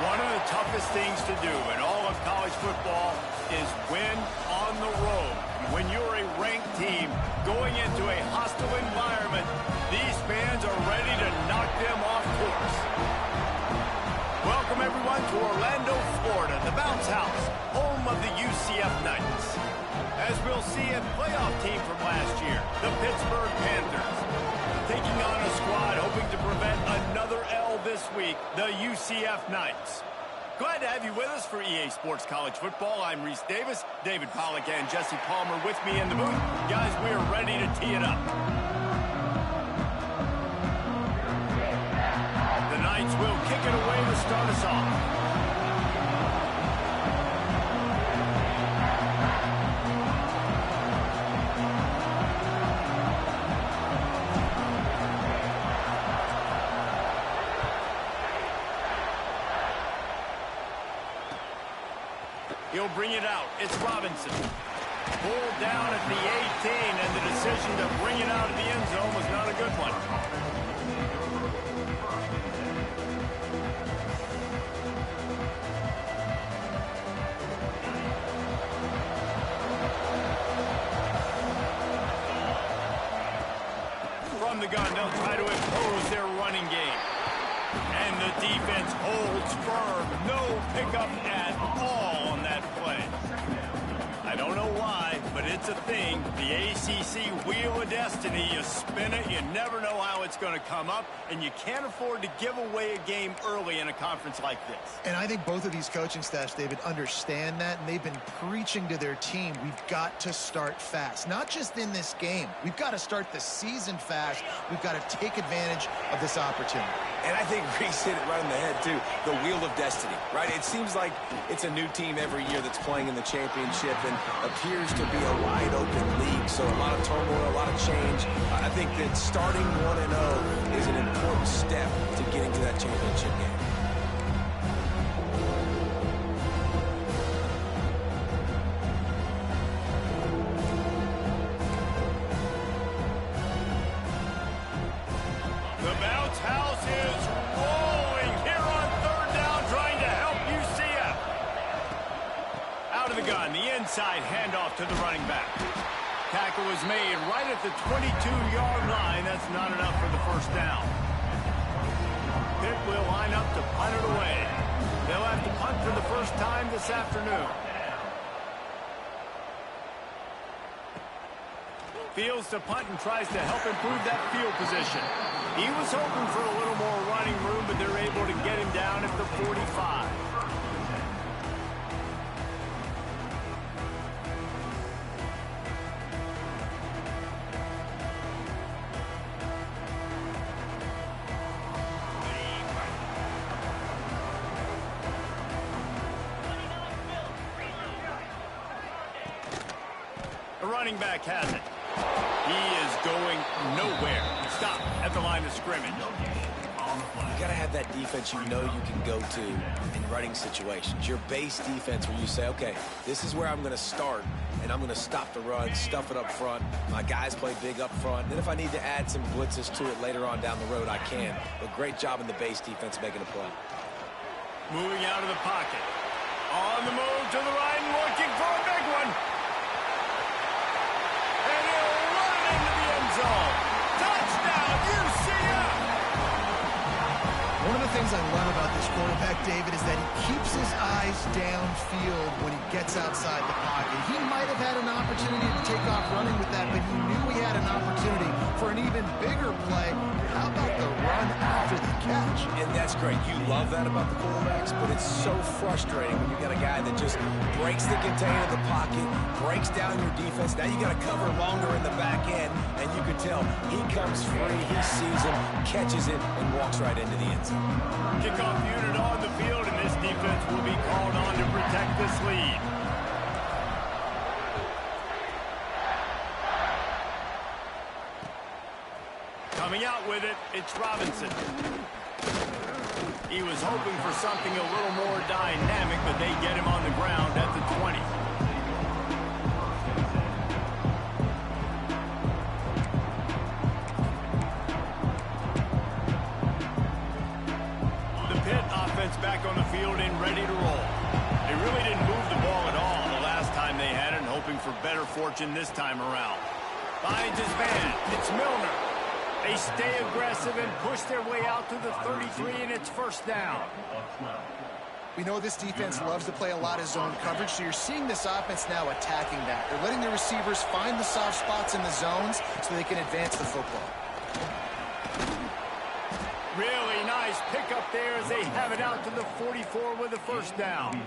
One of the toughest things to do in all of college football is win on the road. When you're a ranked team going into a hostile environment, these fans are ready to knock them off course. Welcome, everyone, to Orlando, Florida, the Bounce House, home of the UCF Knights. As we'll see, a playoff team from last year, the Pittsburgh Panthers, taking on a squad hoping to prevent another L this week, the UCF Knights. Glad to have you with us for EA Sports College Football. I'm Reese Davis, David Pollack and Jesse Palmer with me in the booth. Guys, we are ready to tee it up. The Knights will kick it away to start us off. He'll bring it out. It's Robinson. Pulled down at the 18, and the decision to bring it out of the end zone was not a good one. From the gun, they'll try to impose their running game. And the defense holds firm. No pickup at all on that play. I don't know why, but it's a thing. The ACC Wheel of Destiny, you spin it, you never know how it's going to come up, and you can't afford to give away a game early in a conference like this. And I think both of these coaching staffs, David, understand that, and they've been preaching to their team, we've got to start fast. Not just in this game. We've got to start the season fast. We've got to take advantage of this opportunity. And I think Reese hit it right on the head, too. The Wheel of Destiny, right? It seems like it's a new team every year that's playing in the championship and appears to be a wide-open league. So a lot of turmoil, a lot of change. I think that starting 1-0 is an important step to getting to that championship game. The Bounce House is rolling here on third down, trying to help UCF. Out of the gun, the inside handoff to the running back. Tackle was made right at the 22-yard line. That's not enough for the first down. Pitt will line up to punt it away. They'll have to punt for the first time this afternoon. Fields to punt and tries to help improve that field position. He was hoping for a little more running room, but they're able to get him down at the 45. The running back has it. He is going nowhere. Stop at the line of scrimmage. You got to have that defense you know you can go to in running situations. Your base defense where you say, okay, this is where I'm going to start, and I'm going to stop the run, stuff it up front. My guys play big up front. Then if I need to add some blitzes to it later on down the road, I can. But great job in the base defense making a play. Moving out of the pocket. On the move to the right and looking for a big one. And he'll run it into the end zone. Touchdown, UCF! One of the things I love about this quarterback, David, is that he keeps his eyes downfield when he gets outside the pocket. He might have had an opportunity to take off running with that, but he knew he had an opportunity for an even bigger play. How about the run after the catch? And that's great. You love that about the quarterbacks, but it's so frustrating when you got a guy that just breaks the container of the pocket, breaks down your defense. Now you got to cover longer in the back end, and you can tell he comes free, he sees him, catches it, and walks right into the end zone. Kickoff unit on the field, and this defense will be called on to protect this lead. Coming out with it, it's Robinson. He was hoping for something a little more dynamic, but they get him on the ground at the 20. The Pitt offense back on the field better fortune this time around. Finds his man. It's Milner. They stay aggressive and push their way out to the 33, and it's first down. We know this defense loves to play a lot of zone coverage, so you're seeing this offense now attacking that. They're letting the receivers find the soft spots in the zones so they can advance the football. Really nice pickup there as they have it out to the 44 with a first down.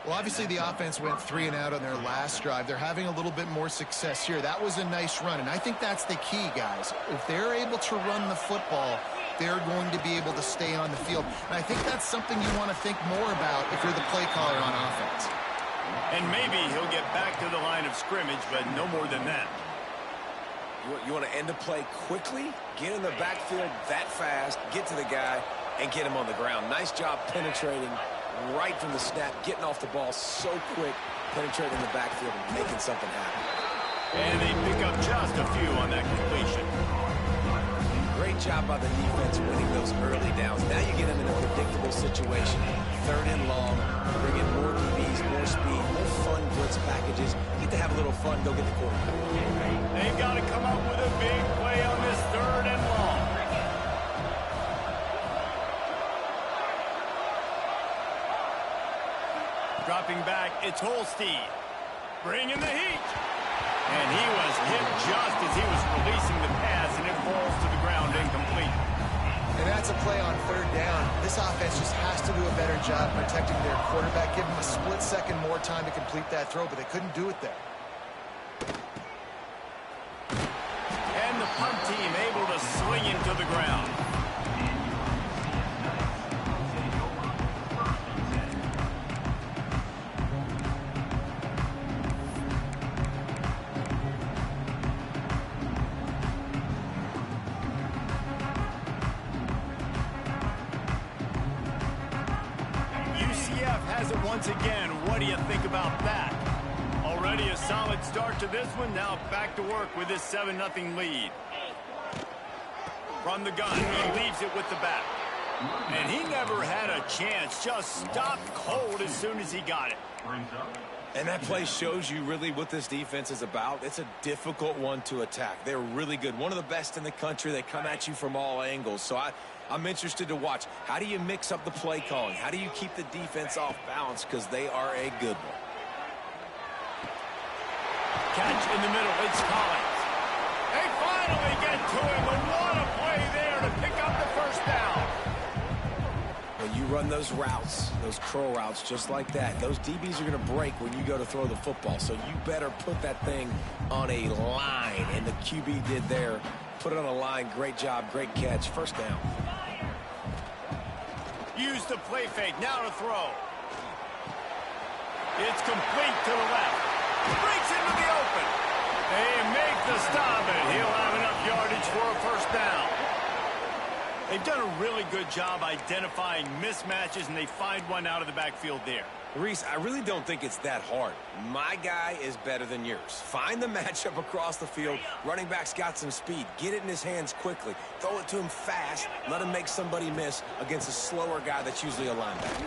Well, obviously the offense went 3 and out on their last drive. They're having a little bit more success here. That was a nice run, and I think that's the key, guys. If they're able to run the football, they're going to be able to stay on the field. And I think that's something you want to think more about if you're the play caller on offense. And maybe he'll get back to the line of scrimmage, but no more than that. You want to end a play quickly, get in the backfield that fast, get to the guy, and get him on the ground. Nice job penetrating right from the snap, getting off the ball so quick, penetrating the backfield and making something happen. And they pick up just a few on that completion. Great job by the defense winning those early downs. Now you get them in a predictable situation. 3rd and long, bring in more DBs, more speed, more fun blitz packages. Get to have a little fun, go get the quarterback. They've got to come up with a big play on this 3rd and long. Dropping back, it's Holstein. Bringing the heat. And he was hit just as he was releasing the pass, and it falls to the ground incomplete. And that's a play on 3rd down. This offense just has to do a better job protecting their quarterback. Give him a split second more time to complete that throw, but they couldn't do it there. And the punt team able to sling him to the ground. Has it once again. What do you think about that? Already a solid start to this one. Now back to work with this 7-0 lead. From the gun, he leaves it with the back. And he never had a chance. Just stopped cold as soon as he got it. And that play shows you really what this defense is about. It's a difficult one to attack. They're really good. One of the best in the country. They come at you from all angles. So I'm interested to watch. How do you mix up the play calling? How do you keep the defense off balance? Because they are a good one. Catch in the middle. It's Collins. They finally get to him. But what a play there to pick up the first down. When you run those routes, those curl routes just like that, those DBs are going to break when you go to throw the football. So you better put that thing on a line. And the QB did there. Put it on a line. Great job. Great catch. First down. Use the play fake. Now to throw. It's complete to the left. Breaks into the open. They make the stop, and he'll have enough yardage for a first down. They've done a really good job identifying mismatches, and they find one out of the backfield there. Reese, I really don't think it's that hard. My guy is better than yours. Find the matchup across the field. Running back's got some speed. Get it in his hands quickly. Throw it to him fast. Let him make somebody miss against a slower guy that's usually a linebacker.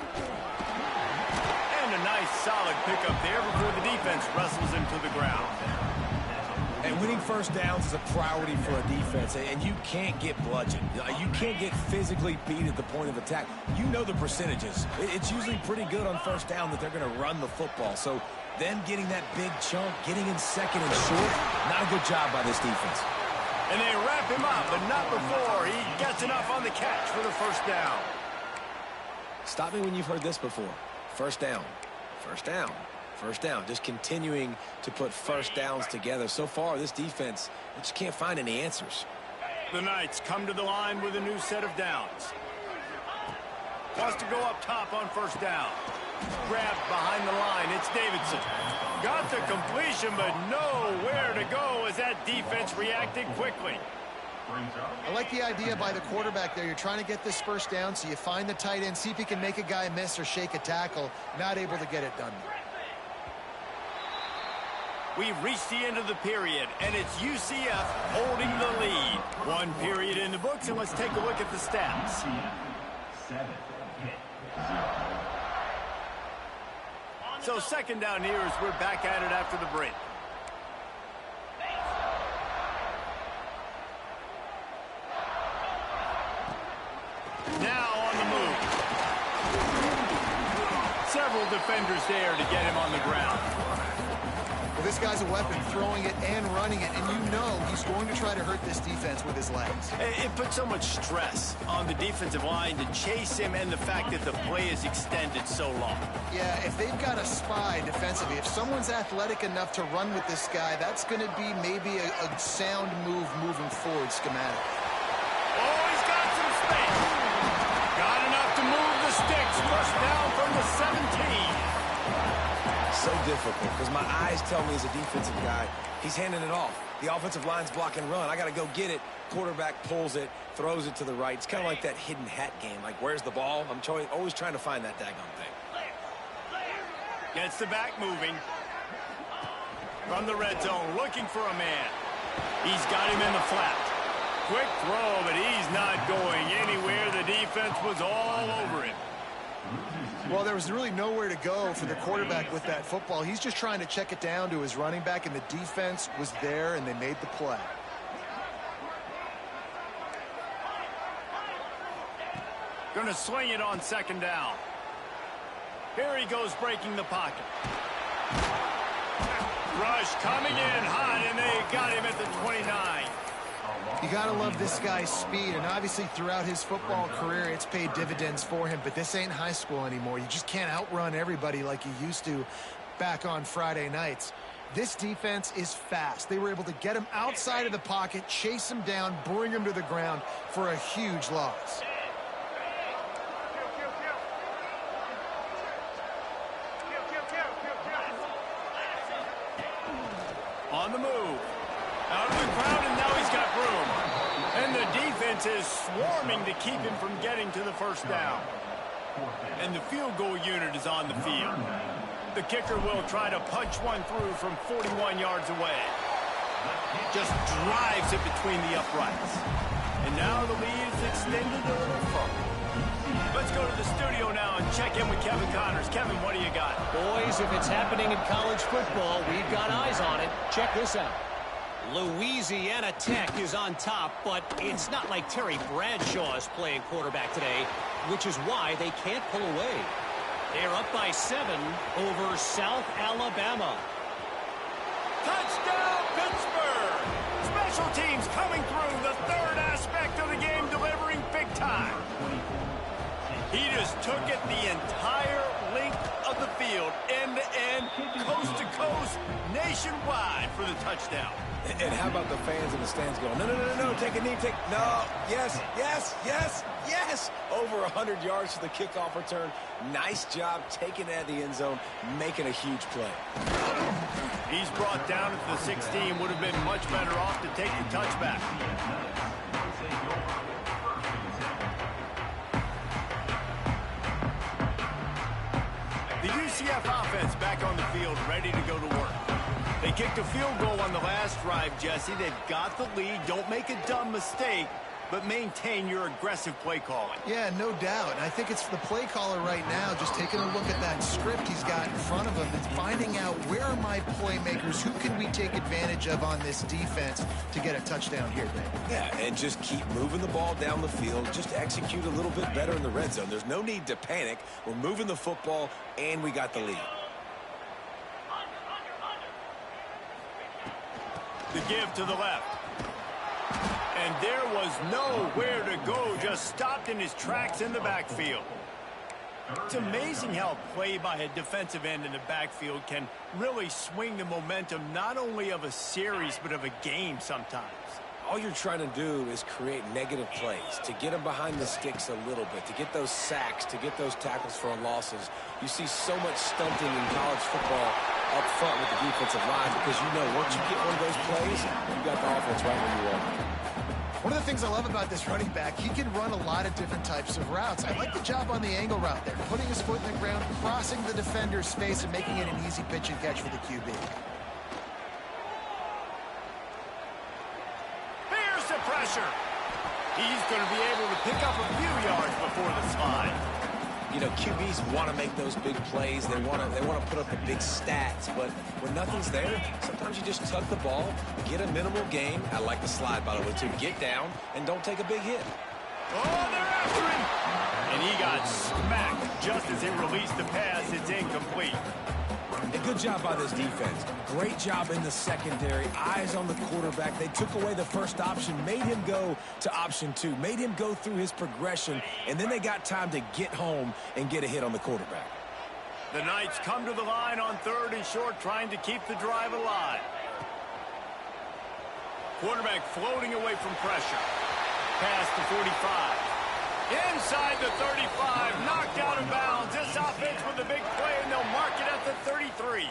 And a nice solid pickup there before the defense wrestles him to the ground. And winning first downs is a priority for a defense, and you can't get bludgeoned. You can't get physically beat at the point of attack. You know the percentages. It's usually pretty good on first down that they're going to run the football. So them getting that big chunk, getting in second and short, not a good job by this defense. And they wrap him up, but not before he gets enough on the catch for the first down. Stop me when you've heard this before. First down. First down. First down, just continuing to put first downs together. So far, this defense, they just can't find any answers. The Knights come to the line with a new set of downs. Wants to go up top on first down. Grabbed behind the line, it's Davidson. Got the completion, but nowhere to go as that defense reacted quickly. I like the idea by the quarterback there. You're trying to get this first down, so you find the tight end, see if he can make a guy miss or shake a tackle. Not able to get it done there. We've reached the end of the period, and it's UCF holding the lead. One period in the books, and let's take a look at the stats. So second down here as we're back at it after the break. several defenders there to get him on the ground. Well, this guy's a weapon, throwing it and running it, and you know he's going to try to hurt this defense with his legs. It puts so much stress on the defensive line to chase him, and the fact that the play is extended so long. Yeah, if they've got a spy defensively, if someone's athletic enough to run with this guy, that's going to be maybe a sound move moving forward schematic. Oh, he's got some space. Got enough to move the sticks. First down from the 17. So difficult because my eyes tell me as a defensive guy, he's handing it off. The offensive line's block and run. I got to go get it. Quarterback pulls it, throws it to the right. It's kind of like that hidden hat game. Like, where's the ball? I'm always trying to find that daggone thing. Gets the back moving. From the red zone, looking for a man. He's got him in the flat. Quick throw, but he's not going anywhere. The defense was all over him. Well, there was really nowhere to go for the quarterback with that football. He's just trying to check it down to his running back, and the defense was there, and they made the play. Going to swing it on second down. Here he goes, breaking the pocket. Rush coming in hot, and they got him at the 29. You got to love this guy's speed, and obviously throughout his football career, it's paid dividends for him, but this ain't high school anymore. You just can't outrun everybody like you used to back on Friday nights. This defense is fast. They were able to get him outside of the pocket, chase him down, bring him to the ground for a huge loss. On the move. Out of the crowd, and now he's got room. And the defense is swarming to keep him from getting to the first down. And the field goal unit is on the field. The kicker will try to punch one through from 41 yards away. Just drives it between the uprights. And now the lead is extended a little further. Let's go to the studio now and check in with Kevin Connors. Kevin, what do you got? Boys, if it's happening in college football, we've got eyes on it. Check this out. Louisiana Tech is on top, but it's not like Terry Bradshaw is playing quarterback today, which is why they can't pull away. They're up by 7 over South Alabama. Touchdown, Pittsburgh! Special teams coming through, the third aspect of the game, delivering big time. He just took it the entire length of the field, end-to-end, coast-to-coast, nationwide for the touchdown. And how about the fans in the stands going, no, take a knee, no, yes, yes, yes, yes. Over 100 yards to the kickoff return. Nice job taking it at the end zone, making a huge play. He's brought down at the 16, would have been much better off to take the touchback. The UCF offense back on the field, ready to go to work. They kicked a field goal on the last drive, Jesse. They've got the lead. Don't make a dumb mistake, but maintain your aggressive play calling. Yeah, no doubt. And I think it's the play caller right now just taking a look at that script he's got in front of him and finding out where are my playmakers, who can we take advantage of on this defense to get a touchdown here, Dave. Yeah, and just keep moving the ball down the field. Just execute a little bit better in the red zone. There's no need to panic. We're moving the football, and we got the lead. The give to the left. And there was nowhere to go, just stopped in his tracks in the backfield. It's amazing how play by a defensive end in the backfield can really swing the momentum not only of a series but of a game sometimes. All you're trying to do is create negative plays, to get them behind the sticks a little bit, to get those sacks, to get those tackles for losses. You see so much stunting in college football up front with the defensive line because you know once you get one of those plays, you got the offense right where you want it. One of the things I love about this running back, he can run a lot of different types of routes. I like the job on the angle route there, putting his foot in the ground, crossing the defender's face, and making it an easy pitch and catch for the QB. Here's the pressure. He's going to be able to pick up a few yards before the slide. You know, QBs want to make those big plays. They want to put up the big stats. But when nothing's there, sometimes you just tuck the ball, get a minimal gain. I like the slide, by the way, too. Get down and don't take a big hit. Oh, they're after him. And he got smacked just as he released the pass. It's incomplete. A good job by this defense. Great job in the secondary. Eyes on the quarterback. They took away the first option, made him go to option 2, made him go through his progression, and then they got time to get home and get a hit on the quarterback. The Knights come to the line on 3rd and short, trying to keep the drive alive. Quarterback floating away from pressure. Pass to 45. Inside the 35, knocked out of bounds. This offense with a big play, and they'll mark it at the 33.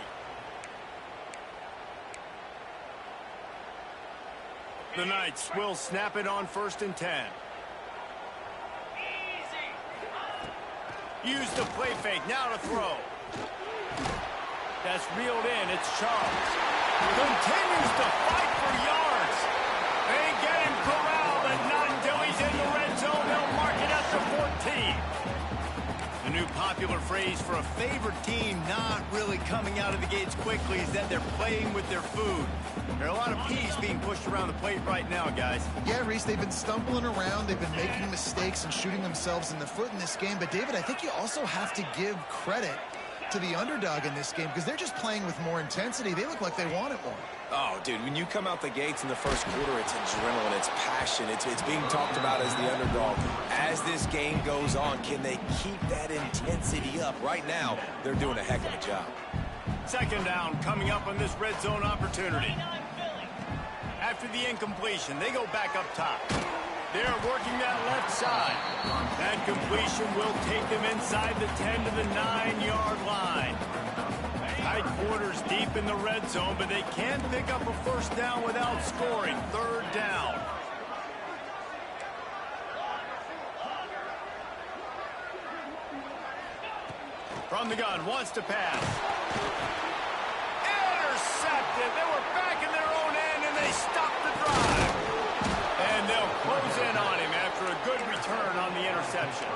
The Knights will snap it on 1st and 10. Use the play fake, now to throw. That's reeled in, it's Charles. Continues to fight for yards. They get him corralled, but not until he's in the red zone. They'll mark it at the 14. The new popular phrase for a favorite team not really coming out of the gates quickly is that they're playing with their food. There are a lot of peas being pushed around the plate right now, guys. Yeah, Reese, they've been stumbling around. They've been making mistakes and shooting themselves in the foot in this game. But, David, I think you also have to give credit to the underdog in this game because they're just playing with more intensity. They look like they want it more. Oh, dude, when you come out the gates in the first quarter, it's adrenaline, it's passion, it's being talked about as the underdog. As this game goes on, can they keep that intensity up? Right now, they're doing a heck of a job. 2nd down coming up on this red zone opportunity. After the incompletion, they go back up top. They're working that left side. That completion will take them inside the 10 to the 9-yard line. Tight quarters deep in the red zone, but they can pick up a 1st down without scoring. 3rd down. From the gun, wants to pass. Intercepted. They were back in their own end, and they stopped the drive. And they'll close in on him after a good return on the interception.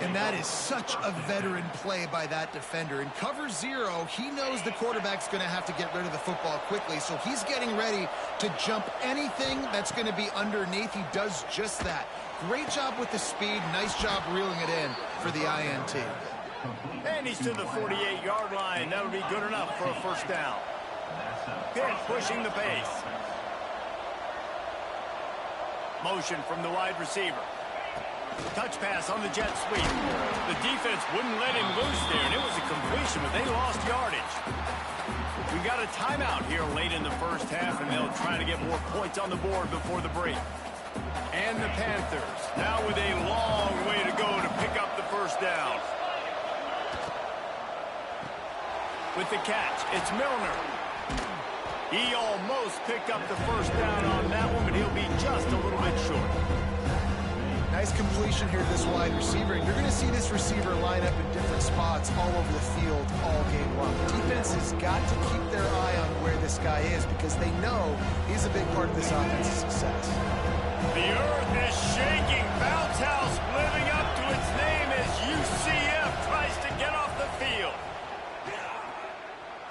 And that is such a veteran play by that defender. In cover 0, he knows the quarterback's going to have to get rid of the football quickly, so he's getting ready to jump anything that's going to be underneath. He does just that. Great job with the speed. Nice job reeling it in for the INT. And he's to the 48-yard line. That would be good enough for a 1st down. Pitt pushing the pace. Motion from the wide receiver. Touch pass on the jet sweep. The defense wouldn't let him loose there, and it was a completion, but they lost yardage. We got a timeout here late in the 1st half, and they'll try to get more points on the board before the break. And the Panthers now with a long way to go to pick up the 1st down. With the catch, it's Milner. He almost picked up the 1st down on that one, but he'll be just a little bit short. Nice completion here to this wide receiver. And you're going to see this receiver line up in different spots all over the field all game long. The defense has got to keep their eye on where this guy is because they know he's a big part of this offense's success. The earth is shaking. Bounce house living up to its name as UCF tries to get off the field.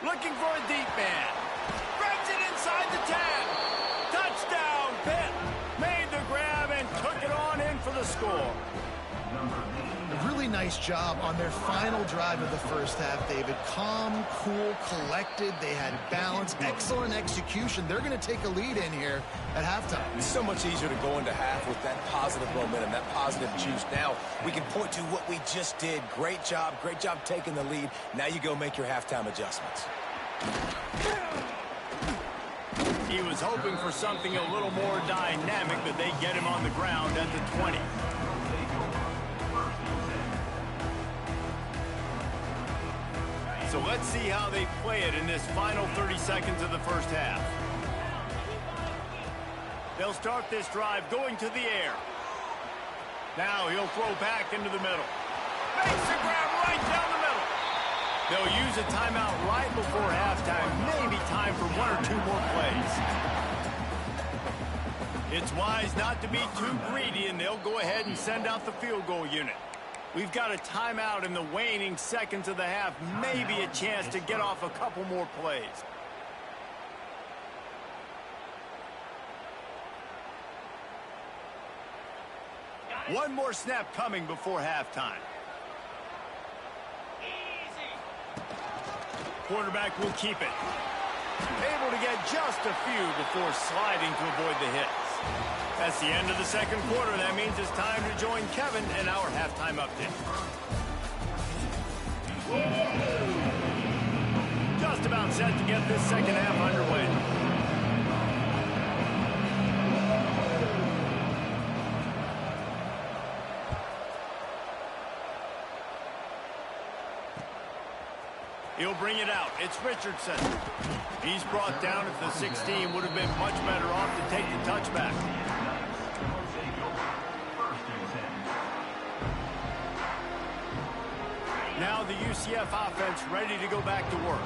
Looking for a deep man. Grabs it inside the 10. Touchdown, Pitt. Made the grab and took it on in for the score. A really nice job on their final drive of the 1st half, David. Calm, cool, collected. They had balance, excellent execution. They're going to take a lead in here at halftime. It's so much easier to go into half with that positive momentum, that positive juice. Now we can point to what we just did. Great job taking the lead. Now you go make your halftime adjustments. He was hoping for something a little more dynamic, but they get him on the ground at the 20. So let's see how they play it in this final 30 seconds of the 1st half. They'll start this drive going to the air. Now he'll throw back into the middle. Makes the grab right down the middle. They'll use a timeout right before halftime. Maybe time for 1 or 2 more plays. It's wise not to be too greedy, and they'll go ahead and send out the field goal unit. We've got a timeout in the waning seconds of the half. Maybe a chance to get off a couple more plays. One more snap coming before halftime. Quarterback will keep it. Able to get just a few before sliding to avoid the hits. That's the end of the second quarter. That means it's time to join Kevin in our halftime update. Just about set to get this second half underway. He'll bring it out. It's Richardson. He's brought down at the 16. Would have been much better off to take the touchback. Now the UCF offense ready to go back to work.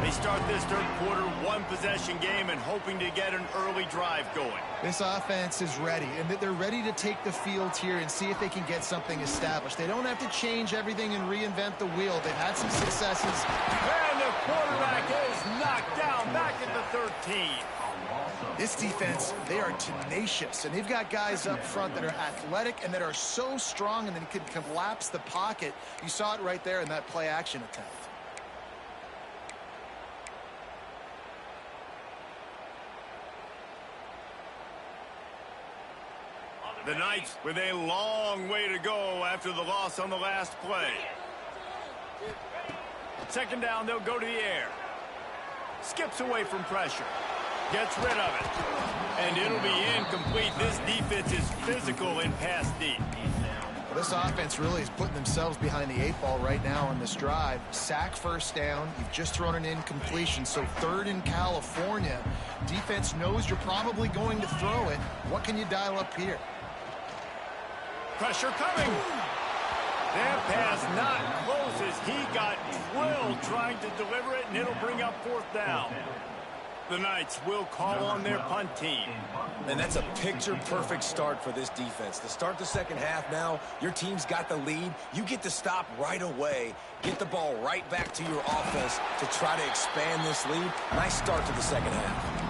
They start this third quarter one-possession game and hoping to get an early drive going. This offense is ready, and they're ready to take the field here and see if they can get something established. They don't have to change everything and reinvent the wheel. They've had some successes. And the quarterback is knocked down back at the 13. This defense, they are tenacious, and they've got guys up front that are athletic and that are so strong and then can collapse the pocket. You saw it right there in that play-action attempt. The Knights with a long way to go after the loss on the last play. Second down, they'll go to the air. Skips away from pressure. Gets rid of it. And it'll be incomplete. This defense is physical in pass deep. Well, this offense really is putting themselves behind the 8 ball right now on this drive. Sack first down. You've just thrown an incompletion, so third in California. Defense knows you're probably going to throw it. What can you dial up here? Pressure coming. That pass not close as he got drilled trying to deliver it, and it'll bring up fourth down. The Knights will call on their punt team. And that's a picture-perfect start for this defense. To start the second half now, your team's got the lead. You get to stop right away, get the ball right back to your offense to try to expand this lead. Nice start to the second half.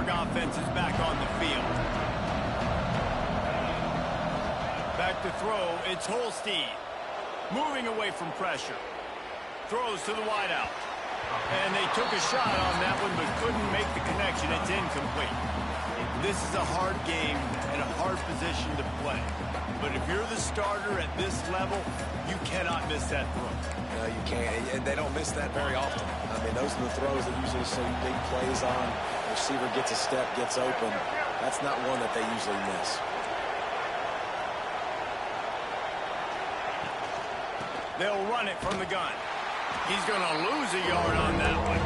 Offense is back on the field. Back to throw, it's Holstein. Moving away from pressure. Throws to the wideout. And they took a shot on that one, but couldn't make the connection. It's incomplete. This is a hard game and a hard position to play. But if you're the starter at this level, you cannot miss that throw. No, you can't. And they don't miss that very often. I mean, those are the throws that usually see big plays on. Receiver gets a step, gets open. That's not one that they usually miss. They'll run it from the gun. He's going to lose a yard on that one.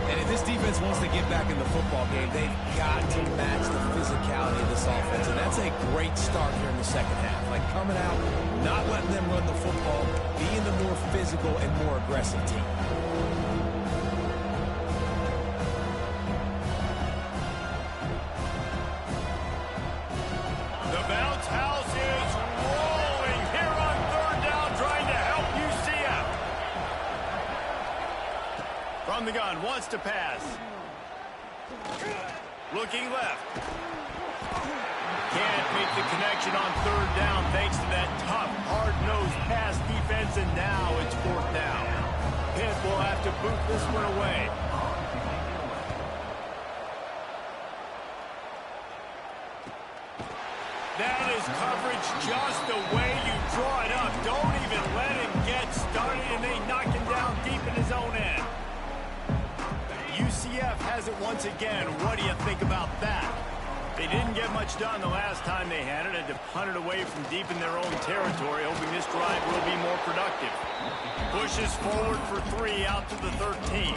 And if this defense wants to get back in the football game, they've got to match the physicality of this offense. And that's a great start here in the second half. Like coming out, not letting them run the football, being the more physical and more aggressive team. From the gun, wants to pass. Looking left. Can't make the connection on third down thanks to that tough, hard-nosed pass defense, and now it's fourth down. Pitt will have to boot this one away. That is coverage just the way you draw it up. Don't even let him get started, and they knock him down deep in his own end. UCF has it once again. What do you think about that? They didn't get much done the last time they had it. Had to punt it away from deep in their own territory, hoping this drive will be more productive. Pushes forward for 3 out to the 13.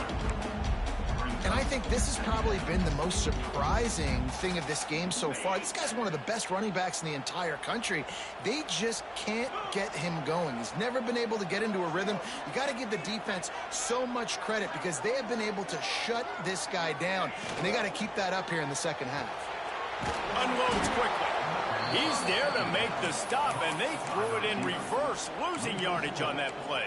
And I think this has probably been the most surprising thing of this game so far. This guy's one of the best running backs in the entire country. They just can't get him going. He's never been able to get into a rhythm. You got to give the defense so much credit because they have been able to shut this guy down, and they got to keep that up here in the second half. Unloads quickly. He's there to make the stop, and they threw it in reverse, losing yardage on that play.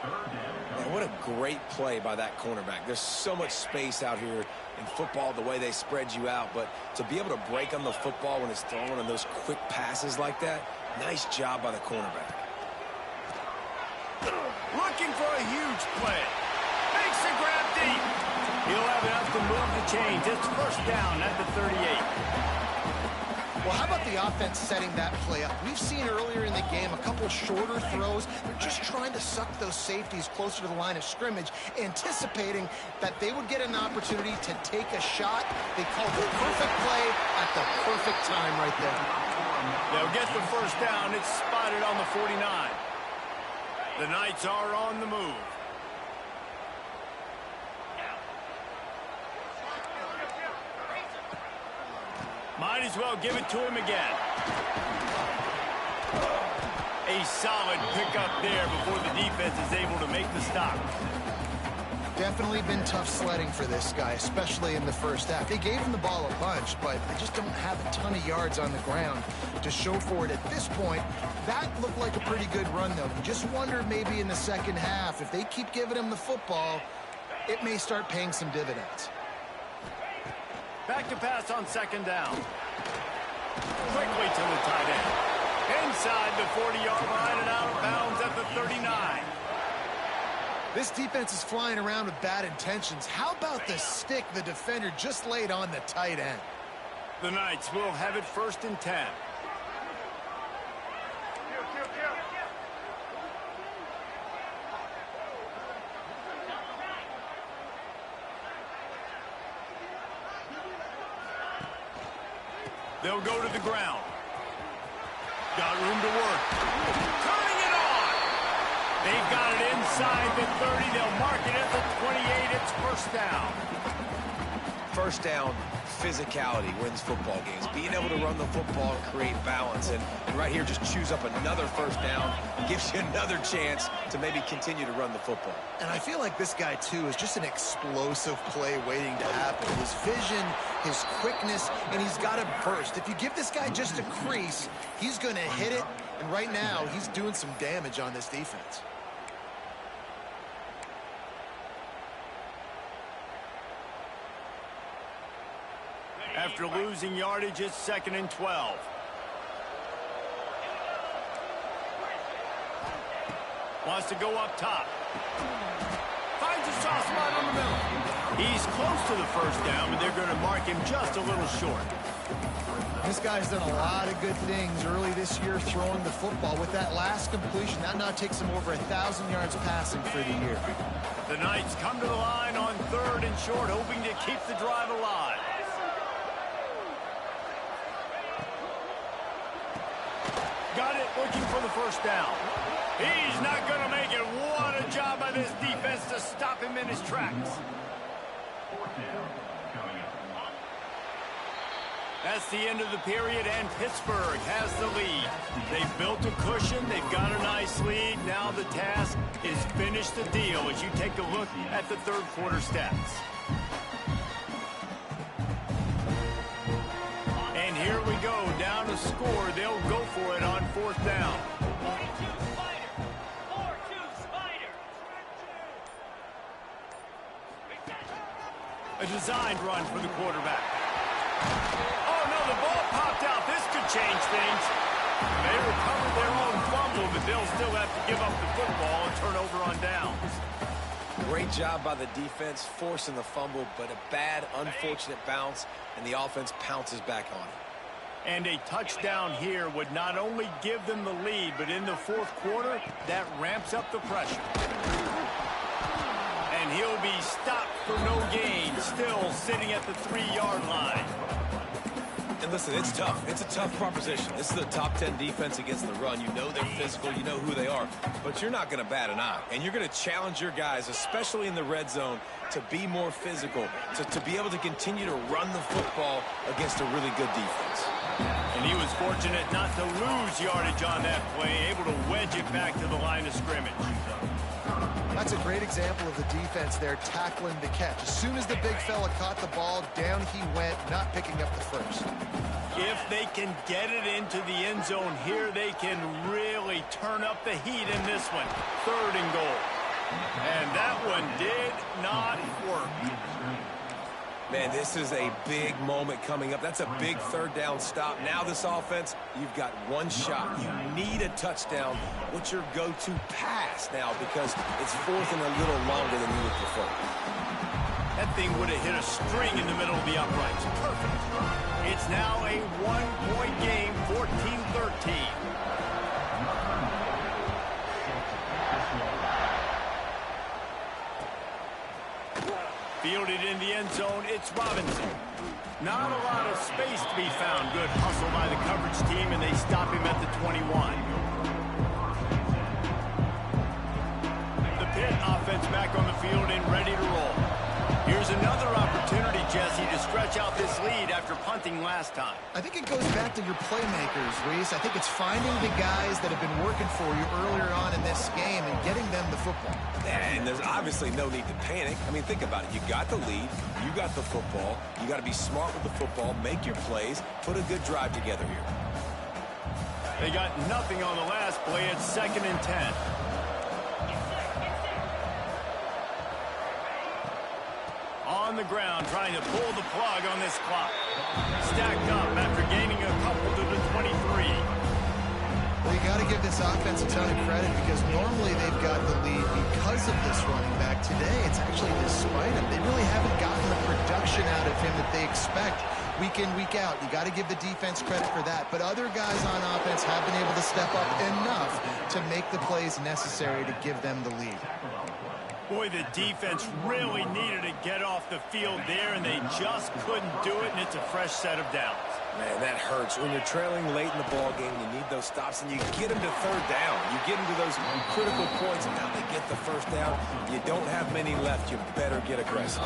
Man, what a great play by that cornerback. There's so much space out here in football, the way they spread you out, but to be able to break on the football when it's thrown on those quick passes like that, nice job by the cornerback. Looking for a huge play. Makes the grab deep. He'll have enough to move the chains. It's first down at the 38. Well, how about the offense setting that play up? We've seen earlier in the game a couple shorter throws. They're just trying to suck those safeties closer to the line of scrimmage, anticipating that they would get an opportunity to take a shot. They called the perfect play at the perfect time right there. They'll get the first down. It's spotted on the 49. The Knights are on the move. Might as well give it to him again. A solid pickup there before the defense is able to make the stop. Definitely been tough sledding for this guy, especially in the first half. They gave him the ball a bunch, but they just don't have a ton of yards on the ground to show for it at this point. That looked like a pretty good run, though. You just wonder maybe in the second half, if they keep giving him the football, it may start paying some dividends. Back to pass on second down. Quickly to the tight end. Inside the 40-yard line and out of bounds at the 39. This defense is flying around with bad intentions. How about the stick the defender just laid on the tight end? The Knights will have it first and 10. They'll go to the ground. Got room to work. Turning it on. They've got it inside the 30. They'll mark it at the 28. It's first down. First down, physicality wins football games. Being able to run the football and create balance. And right here, just choose up another first down. Gives you another chance to maybe continue to run the football. And I feel like this guy, too, is just an explosive play waiting to happen. His vision, his quickness, and he's got a burst. If you give this guy just a crease, he's going to hit it. And right now, he's doing some damage on this defense. After losing yardage, it's second and 12. Wants to go up top. Finds a soft spot in the middle. He's close to the first down, but they're going to mark him just a little short. This guy's done a lot of good things early this year throwing the football. With that last completion, that now takes him over 1,000 yards passing for the year. The Knights come to the line on third and short, hoping to keep the drive alive. Got it, looking for the first down. He's not going to make it. What a job by this defense to stop him in his tracks. That's the end of the period, and Pittsburgh has the lead. They've built a cushion. They've got a nice lead. Now the task is finish the deal as you take a look at the third quarter stats. And here we go, down to score. They'll go for it on fourth down. A designed run for the quarterback. Oh, no, the ball popped out. This could change things. They recovered their own fumble, but they'll still have to give up the football and turn over on downs. Great job by the defense, forcing the fumble, but a bad, unfortunate bounce, and the offense pounces back on it. And a touchdown here would not only give them the lead, but in the fourth quarter, that ramps up the pressure. And he'll be stopped for no gain, still sitting at the 3-yard line. And listen, it's tough. It's a tough proposition. This is a top 10 defense against the run. You know they're physical. You know who they are. But you're not going to bat an eye. And you're going to challenge your guys, especially in the red zone, to be more physical, to be able to continue to run the football against a really good defense. And he was fortunate not to lose yardage on that play, able to wedge it back to the line of scrimmage. That's a great example of the defense there tackling the catch. As soon as the big fella caught the ball, down he went, not picking up the first. If they can get it into the end zone here, they can really turn up the heat in this one. 3rd and goal. And that one did not work. Man, this is a big moment coming up. That's a big 3rd down stop. Now this offense, you've got one shot. You need a touchdown. What's your go-to pass now? Because it's 4th and a little longer than you would prefer. That thing would have hit a string in the middle of the uprights. Perfect. It's now a 1-point game, 14-13. Fielded in the end zone, it's Robinson. Not a lot of space to be found. Good hustle by the coverage team, and they stop him at the 21. The Pitt offense back on the field and ready to roll. Here's another opportunity, Jesse, to stretch out this lead after punting last time. I think it goes back to your playmakers, Reese. I think it's finding the guys that have been working for you earlier on in this game and getting them the football. And there's obviously no need to panic. I mean, think about it. You got the lead. You got the football. You got to be smart with the football. Make your plays. Put a good drive together here. They got nothing on the last play. It's 2nd and 10. On the ground, trying to pull the plug on this clock. Stacked up after gaining a couple to the 23. Well, you got to give this offense a ton of credit because normally they've got the lead because of this running back. Today, it's actually despite him. They really haven't gotten the production out of him that they expect week in, week out. You got to give the defense credit for that. But other guys on offense have been able to step up enough to make the plays necessary to give them the lead. Boy, the defense really needed to get off the field there, and they just couldn't do it, and it's a fresh set of downs. Man, that hurts. When you're trailing late in the ball game, you need those stops, and you get them to 3rd down. You get them to those critical points, and now they get the 1st down. You don't have many left. You better get aggressive.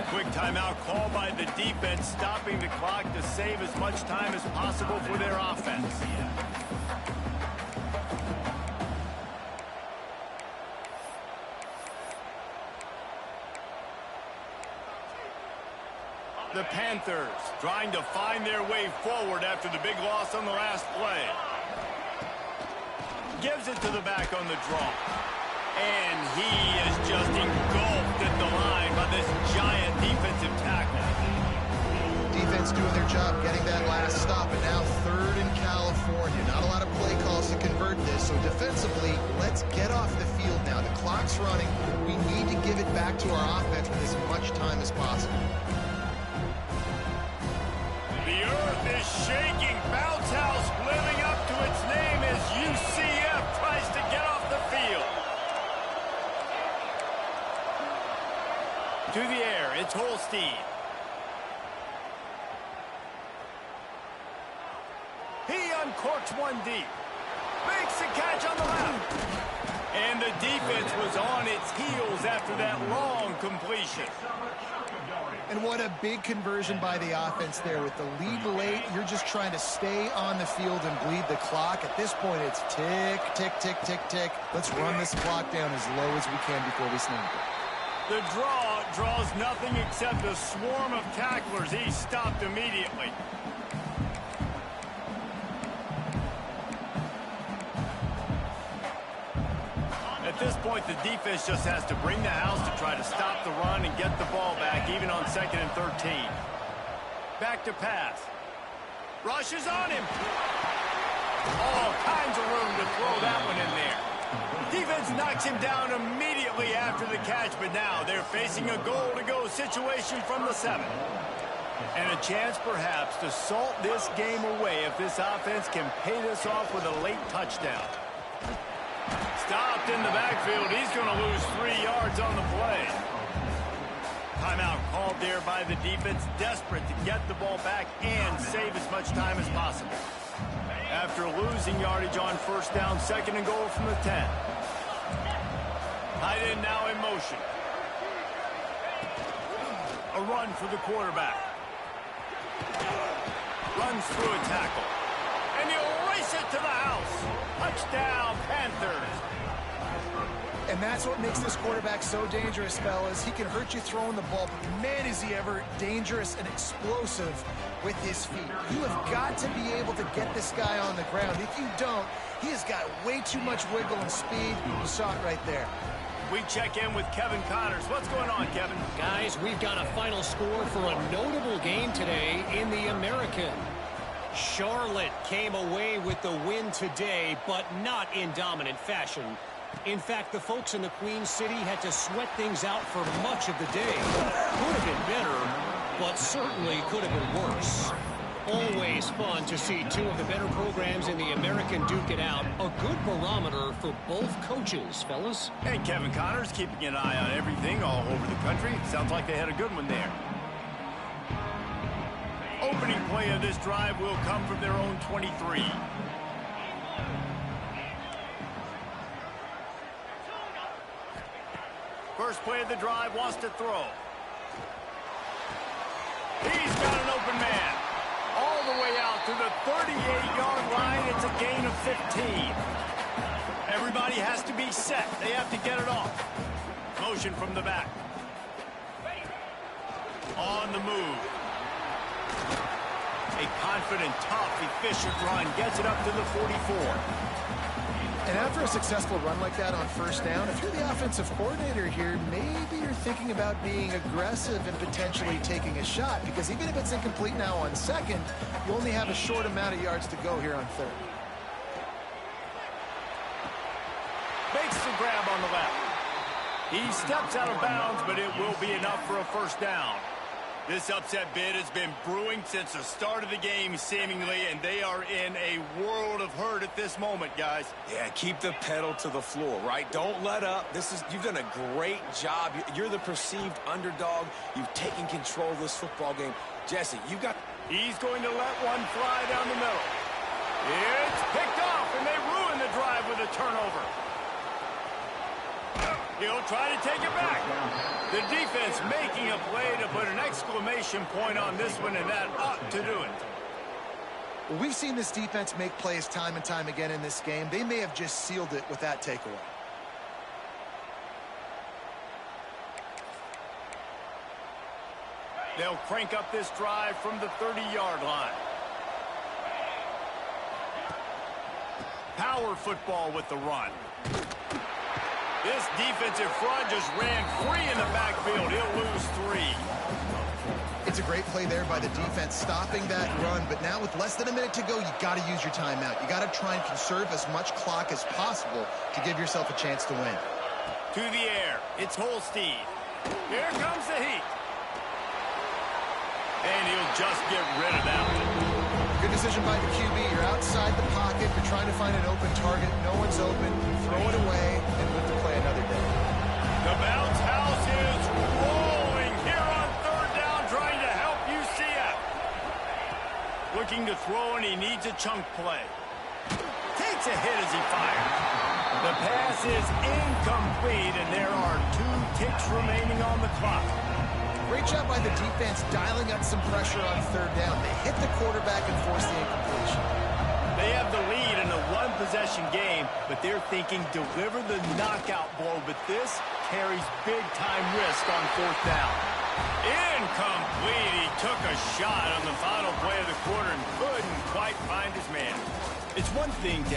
Quick timeout call by the defense, stopping the clock to save as much time as possible for their offense. The Panthers trying to find their way forward after the big loss on the last play. Gives it to the back on the draw. And he is just engulfed at the line by this giant defensive tackle. Defense doing their job, getting that last stop, and now 3rd in California. Not a lot of play calls to convert this, so defensively, let's get off the field now. The clock's running. We need to give it back to our offense with as much time as possible. The earth is shaking. Bounce House living up to its name as UCF tries to get off the field. To the air, it's Holstein. He uncorks one deep. Makes the catch on the left. And the defense was on its heels after that long completion. And what a big conversion by the offense there. With the lead late, you're just trying to stay on the field and bleed the clock. At this point, it's tick, tick, tick, tick, tick. Let's run this clock down as low as we can before we snap it. The draw draws nothing except a swarm of tacklers. He stopped immediately. At this point, the defense just has to bring the house to try to stop the run and get the ball back, even on 2nd and 13. Back to pass. Rushes on him. All kinds of room to throw that one in there. Defense knocks him down immediately after the catch, but now they're facing a goal-to-go situation from the 7. And a chance, perhaps, to salt this game away if this offense can pay this off with a late touchdown. Stopped in the backfield. He's going to lose 3 yards on the play. Timeout called there by the defense, desperate to get the ball back and save as much time as possible. After losing yardage on first down, 2nd and goal from the 10. Tight end now in motion. A run for the quarterback. Runs through a tackle. And he'll race it to the house. Touchdown, Panthers. And that's what makes this quarterback so dangerous, fellas. He can hurt you throwing the ball, but man, is he ever dangerous and explosive with his feet. You have got to be able to get this guy on the ground. If you don't, he has got way too much wiggle and speed. You saw it right there. We check in with Kevin Connors. What's going on, Kevin? Guys, we've got a final score for a notable game today in the American. Charlotte came away with the win today, but not in dominant fashion. In fact, the folks in the Queen City had to sweat things out for much of the day. Could have been better, but certainly could have been worse. Always fun to see two of the better programs in the American duke it out. A good barometer for both coaches, fellas. And Kevin Connors keeping an eye on everything all over the country. Sounds like they had a good one there. Opening play of this drive will come from their own 23. First play of the drive, wants to throw. He's got an open man. All the way out to the 38-yard line. It's a gain of 15. Everybody has to be set. They have to get it off. Motion from the back. On the move. A confident, tough, efficient run. Gets it up to the 44. And after a successful run like that on first down, if you're the offensive coordinator here, maybe you're thinking about being aggressive and potentially taking a shot, because even if it's incomplete now on 2nd, you only have a short amount of yards to go here on 3rd. Makes the grab on the left. He steps out of bounds, but it will be enough for a first down. This upset bid has been brewing since the start of the game, seemingly, and they are in a world of hurt at this moment, guys. Yeah, keep the pedal to the floor, right? Don't let up. You've done a great job. You're the perceived underdog. You've taken control of this football game. Jesse, you got... He's going to let one fly down the middle. It's picked off, and they ruin the drive with a turnover. He'll try to take it back. The defense making a play to put an exclamation point on this one, and that ought to do it. Well, we've seen this defense make plays time and time again in this game. They may have just sealed it with that takeaway. They'll crank up this drive from the 30-yard line. Power football with the run. This defensive front just ran free in the backfield. He'll lose 3. It's a great play there by the defense, stopping that run. But now with less than a minute to go, you got to use your timeout. You got to try and conserve as much clock as possible to give yourself a chance to win. To the air. It's Holstein. Here comes the heat. And he'll just get rid of that one. Good decision by the QB. You're outside the pocket. You're trying to find an open target. No one's open. Throw it away and move to play another day. The bounce house is rolling here on 3rd down, trying to help UCF. Looking to throw, and he needs a chunk play. Takes a hit as he fires. The pass is incomplete, and there are 2 ticks remaining on the clock. Great job by the defense dialing up some pressure on 3rd down. They hit the quarterback and forced the incompletion. They have the lead in a one-possession game, but they're thinking deliver the knockout blow, but this carries big-time risk on 4th down. Incomplete. He took a shot on the final play of the quarter and couldn't quite find his man. It's one thing to